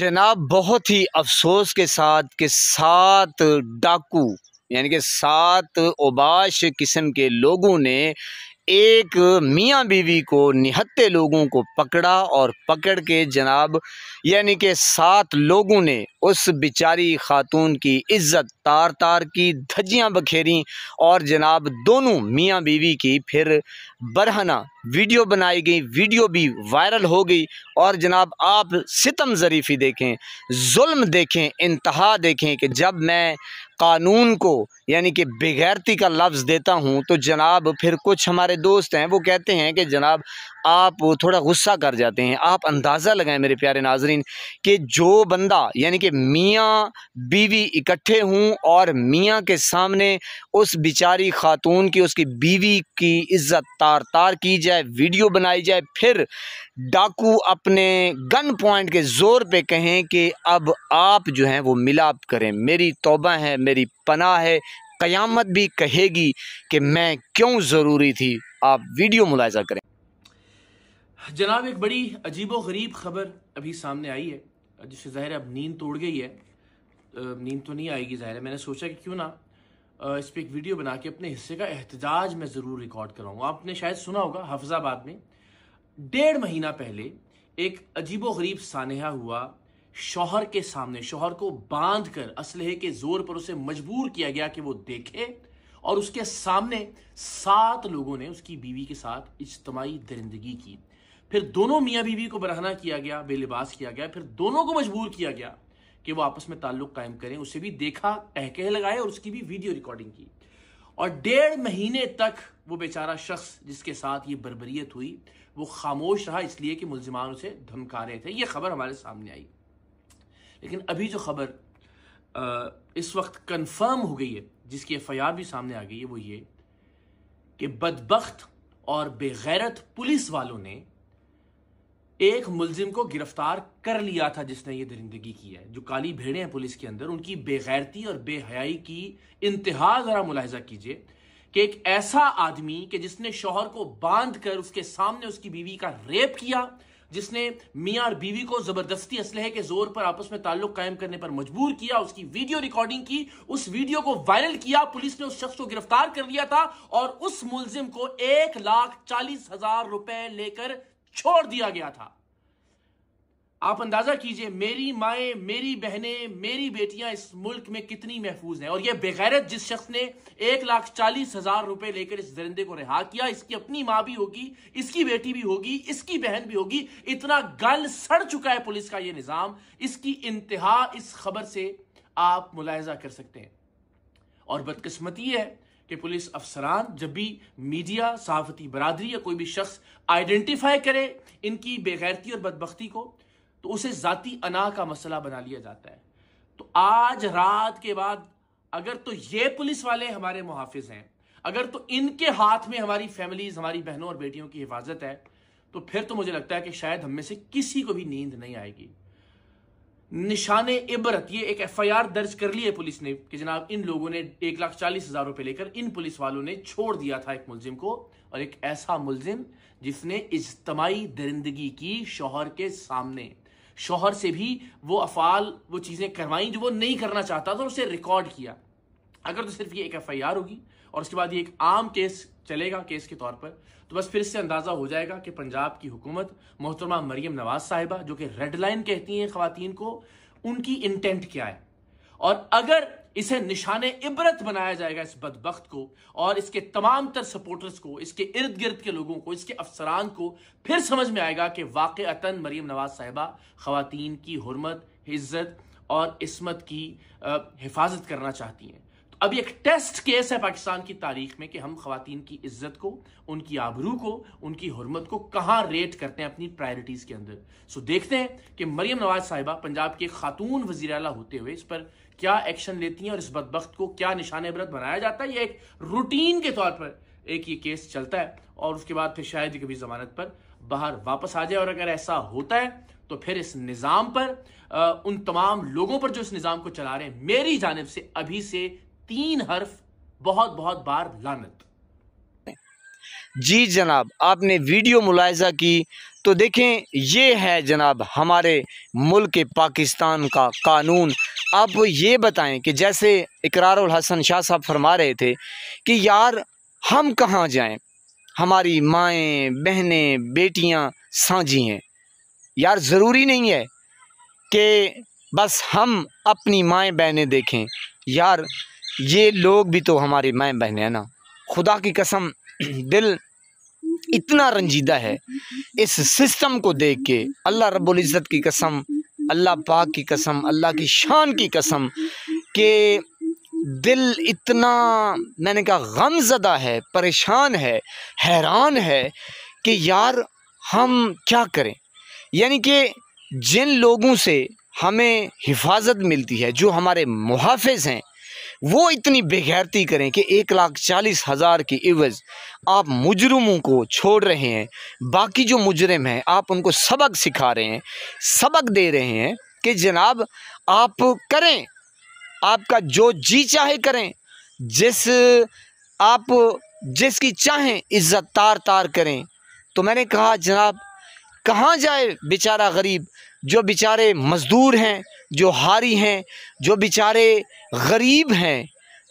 जनाब, बहुत ही अफसोस के साथ कि 7 डाकू यानी कि 7 ओबाश किस्म के लोगों ने एक मियाँ बीवी को निहत्थे लोगों को पकड़ा और पकड़ के जनाब यानी कि 7 लोगों ने उस बेचारी खातून की इज्जत तार तार की, धज्जियाँ बखेरी और जनाब दोनों मियाँ बीवी की फिर बरहना वीडियो बनाई गई, वीडियो भी वायरल हो गई। और जनाब आप सितम ज़रीफ़ी देखें, जुल्म देखें, इंतहा देखें कि जब मैं कानून को यानी कि बेगैरती का लफ्ज़ देता हूँ तो जनाब फिर कुछ हमारे दोस्त हैं वो कहते हैं कि जनाब आप थोड़ा गुस्सा कर जाते हैं। आप अंदाज़ा लगाएं मेरे प्यारे नाजरीन कि जो बंदा यानी कि मियाँ बीवी इकट्ठे हों और मियाँ के सामने उस बेचारी खातून की, उसकी बीवी की इज़्ज़त तार तार की जाए, वीडियो बनाई जाए, फिर डाकू अपने गन पॉइंट के ज़ोर पे कहें कि अब आप जो हैं वो मिलाप करें। मेरी तौबा है, मेरी पनाह है, क़यामत भी कहेगी कि मैं क्यों ज़रूरी थी। आप वीडियो मुलाहिज़ा करें। जनाब, एक बड़ी अजीबो गरीब खबर अभी सामने आई है जिससे ज़ाहिर अब नींद तोड़ गई है। नींद तो नहीं आएगी ज़ाहिर है। मैंने सोचा कि क्यों ना इस पर एक वीडियो बना के अपने हिस्से का एहतजाज मैं ज़रूर रिकॉर्ड कराऊंगा। आपने शायद सुना होगा हफ्ज़ाबाद में 1.5 महीना पहले एक अजीबो गरीब सानेहा हुआ। शौहर के सामने शौहर को बांध कर असलहे के जोर पर उसे मजबूर किया गया कि वो देखे, और उसके सामने 7 लोगों ने उसकी बीवी के साथ इज्तमाई दरिंदगी की। फिर दोनों मियाँ बीवी को बरहना किया गया, बेलिबास किया गया, फिर दोनों को मजबूर किया गया कि वो आपस में ताल्लुक कायम करें। उसे भी देखा, टहके लगाए और उसकी भी वीडियो रिकॉर्डिंग की। और 1.5 महीने तक वो बेचारा शख्स जिसके साथ ये बर्बरियत हुई वो खामोश रहा, इसलिए कि मुल्जिमान उसे धमका रहे थे। ये खबर हमारे सामने आई। लेकिन अभी जो खबर इस वक्त कंफर्म हो गई है, जिसकी FIR भी सामने आ गई है, वो ये कि बदबख्त और बेगैरत पुलिस वालों ने एक मुल्जिम को गिरफ्तार कर लिया था जिसने ये दरिंदगी की है। जो काली भेड़ें हैं पुलिस के अंदर, उनकी बेगैरती और बेहयाई की इंतहा जरा मुलाहिजा कीजिए कि एक ऐसा आदमी कि जिसने शौहर को बांध कर उसके सामने उसकी बीवी का रेप किया, जिसने मियां और बीवी को जबरदस्ती असलहे के जोर पर आपस में ताल्लुक कायम करने पर मजबूर किया, उसकी वीडियो रिकॉर्डिंग की, उस वीडियो को वायरल किया, पुलिस ने उस शख्स को गिरफ्तार कर लिया था और उस मुल्जिम को 1,40,000 रुपए लेकर छोड़ दिया गया था। आप अंदाजा कीजिए, मेरी माएँ, मेरी बहनें, मेरी बेटियां इस मुल्क में कितनी महफूज हैं। और यह बेगैरत जिस शख्स ने 1,40,000 रुपए लेकर इस दरिंदे को रिहा किया, इसकी अपनी माँ भी होगी, इसकी बेटी भी होगी, इसकी बहन भी होगी। इतना गल सड़ चुका है पुलिस का यह निजाम। इसकी इंतहा इस खबर से आप मुलाहिजा कर सकते हैं। और बदकिस्मती है कि पुलिस अफसरान जब भी मीडिया, सहाफती बरादरी या कोई भी शख्स आइडेंटिफाई करे इनकी बेगैरती और बदबख्ती को, तो उसे जाती अना का मसला बना लिया जाता है। तो आज रात के बाद अगर तो ये पुलिस वाले हमारे मुहाफिज हैं, अगर तो इनके हाथ में हमारी फैमिलीज, हमारी बहनों और बेटियों की हिफाजत है, तो फिर तो मुझे लगता है कि शायद हम में से किसी को भी नींद नहीं आएगी। निशाने इबरत, ये एक FIR दर्ज कर ली है पुलिस ने कि जनाब इन लोगों ने 1,40,000 रुपए लेकर इन पुलिस वालों ने छोड़ दिया था एक मुल्जिम को, और एक ऐसा मुल्जिम जिसने इज्तमाई दरिंदगी की शौहर के सामने। शौहर से भी वो अफाल, वो चीजें करवाई जो वो नहीं करना चाहता था, उसे रिकॉर्ड किया। अगर तो सिर्फ ये एक FIR होगी और उसके बाद ये एक आम केस चलेगा केस के तौर पर, तो बस फिर इससे अंदाजा हो जाएगा कि पंजाब की हुकूमत, मोहतरमा मरियम नवाज साहिबा जो कि रेड लाइन कहती हैं खवातीन को, उनकी इंटेंट क्या है। और अगर इसे निशाने इबरत बनाया जाएगा इस बदबख्त को और इसके तमाम तर सपोर्टर्स को, इसके इर्द गिर्द के लोगों को, इसके अफसरान को, फिर समझ में आएगा कि वाक़अतन मरियम नवाज साहिबा खवातीन की हुर्मत, इज्जत और इस्मत की हिफाजत करना चाहती हैं। तो अब एक टेस्ट केस है पाकिस्तान की तारीख में कि हम खवातीन की इज्जत को, उनकी आबरू को, उनकी हुर्मत को कहाँ रेट करते हैं अपनी प्रायोरिटीज के अंदर। सो देखते हैं कि मरियम नवाज साहिबा पंजाब के खातून वज़ीर आला होते हुए इस पर क्या एक्शन लेती हैं और इस बदबख्त को क्या निशाने इबरत बनाया जाता है। ये एक रूटीन के तौर पर एक ये केस चलता है और उसके बाद फिर शायद कभी जमानत पर बाहर वापस आ जाए। और अगर ऐसा होता है तो फिर इस निज़ाम पर, उन तमाम लोगों पर जो इस निज़ाम को चला रहे हैं, मेरी जानिब से अभी से 3 हर्फ बहुत बहुत बार लानत। जी जनाब, आपने वीडियो मुलाहिजा की तो देखें, ये है जनाब हमारे मुल्क पाकिस्तान का कानून। अब ये बताएं कि जैसे इकरारुल हसन शाह साहब फरमा रहे थे कि यार हम कहाँ जाएं, हमारी माएँ बहनें बेटियां साझी हैं। यार ज़रूरी नहीं है कि बस हम अपनी माएँ बहनें देखें, यार ये लोग भी तो हमारी माएँ बहनें हैं ना। खुदा की कसम दिल इतना रंजीदा है इस सिस्टम को देख के, अल्लाह रब्बुल इज़्ज़त की कसम, अल्लाह पाक की कसम, अल्लाह की शान की कसम, कि दिल इतना, मैंने कहा, गमज़दा है, परेशान है, हैरान है कि यार हम क्या करें। यानी कि जिन लोगों से हमें हिफाजत मिलती है, जो हमारे मुहाफ़िज़ हैं, वो इतनी बेगैरती करें कि 1,40,000 की इवज़ आप मुजरिमों को छोड़ रहे हैं। बाकी जो मुजरिम हैं आप उनको सबक सिखा रहे हैं, सबक दे रहे हैं कि जनाब आप करें, आपका जो जी चाहे करें, आप जिसकी चाहें इज़्ज़त तार तार करें। तो मैंने कहा जनाब कहाँ जाए बेचारा गरीब, जो बेचारे मज़दूर हैं, जो हारी हैं, जो बेचारे गरीब हैं,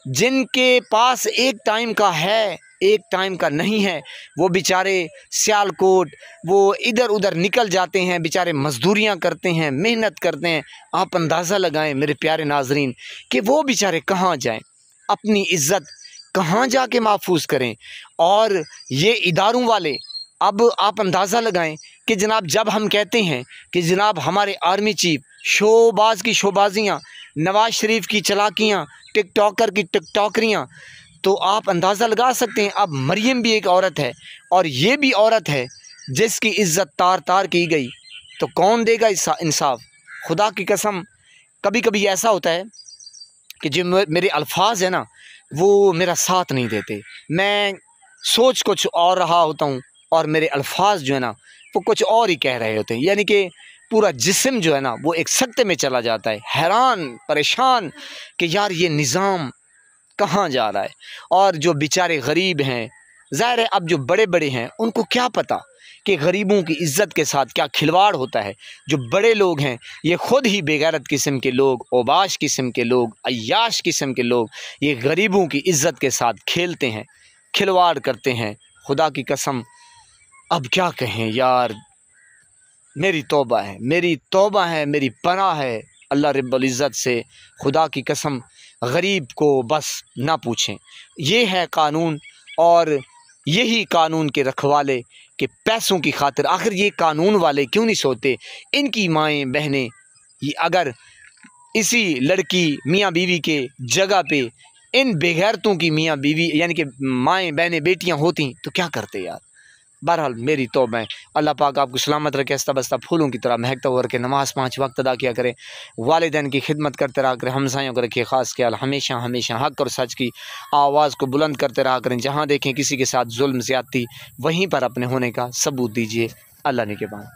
जिनके पास एक टाइम का है एक टाइम का नहीं है, वो बेचारे सियालकोट वो इधर उधर निकल जाते हैं, बेचारे मज़दूरियाँ करते हैं, मेहनत करते हैं। आप अंदाज़ा लगाएं मेरे प्यारे नाज़रीन कि वो बेचारे कहाँ जाएं, अपनी इज़्ज़त कहाँ जाके महफूज करें। और ये इदारों वाले, अब आप अंदाज़ा लगाएं कि जनाब जब हम कहते हैं कि जनाब हमारे आर्मी चीफ शोबाज़ की शोबाजियाँ, नवाज़ शरीफ की चलाकियाँ, टिकटॉकर की टिकटॉकरियाँ, तो आप अंदाज़ा लगा सकते हैं। अब मरियम भी एक औरत है और ये भी औरत है जिसकी इज़्ज़त तार तार की गई, तो कौन देगा इंसाफ। खुदा की कसम कभी कभी ऐसा होता है कि जो मेरे अल्फाज है ना वो मेरा साथ नहीं देते, मैं सोच कुछ और रहा होता हूँ और मेरे अल्फाज जो है ना वो कुछ और ही कह रहे होते हैं। यानी कि पूरा जिस्म जो है ना वो एक सख्ते में चला जाता है, हैरान परेशान कि यार ये निज़ाम कहाँ जा रहा है। और जो बेचारे गरीब हैं, ज़ाहिर है अब जो बड़े बड़े हैं उनको क्या पता कि गरीबों की इज़्ज़त के साथ क्या खिलवाड़ होता है। जो बड़े लोग हैं ये ख़ुद ही बेगैरत किस्म के लोग, ओबाश किस्म के लोग, अय्याश किस्म के लोग, ये गरीबों की इज़्ज़त के साथ खेलते हैं, खिलवाड़ करते हैं। खुदा की कसम अब क्या कहें यार, मेरी तौबा है, मेरी तौबा है, मेरी पनाह है अल्लाह रब्बुल इज़्ज़त से। खुदा की कसम गरीब को बस ना पूछें। ये है कानून और यही कानून के रखवाले के पैसों की खातिर, आखिर ये कानून वाले क्यों नहीं सोते, इनकी माएँ बहनें ये अगर इसी लड़की मियाँ बीवी के जगह पे इन बेगैरतों की मियाँ बीवी यानी कि माएँ बहनें बेटियाँ होती तो क्या करते यार। बहरहाल मेरी तौबा है, अल्लाह पाक आपको सलामत रखे, हंसता बसता फूलों की तरह महकता हुआ रखे, नमाज़ 5 वक्त अदा किया करें, वालिदैन की खिदमत करते रहा करें, हमसायों को रखिए ख़ास ख्याल, हमेशा हमेशा हक़ और सच की आवाज़ को बुलंद करते रहा करें। जहाँ देखें किसी के साथ जुल्म ज़्यादती, वहीं पर अपने होने का सबूत दीजिए। अल्लाह ने के बाद।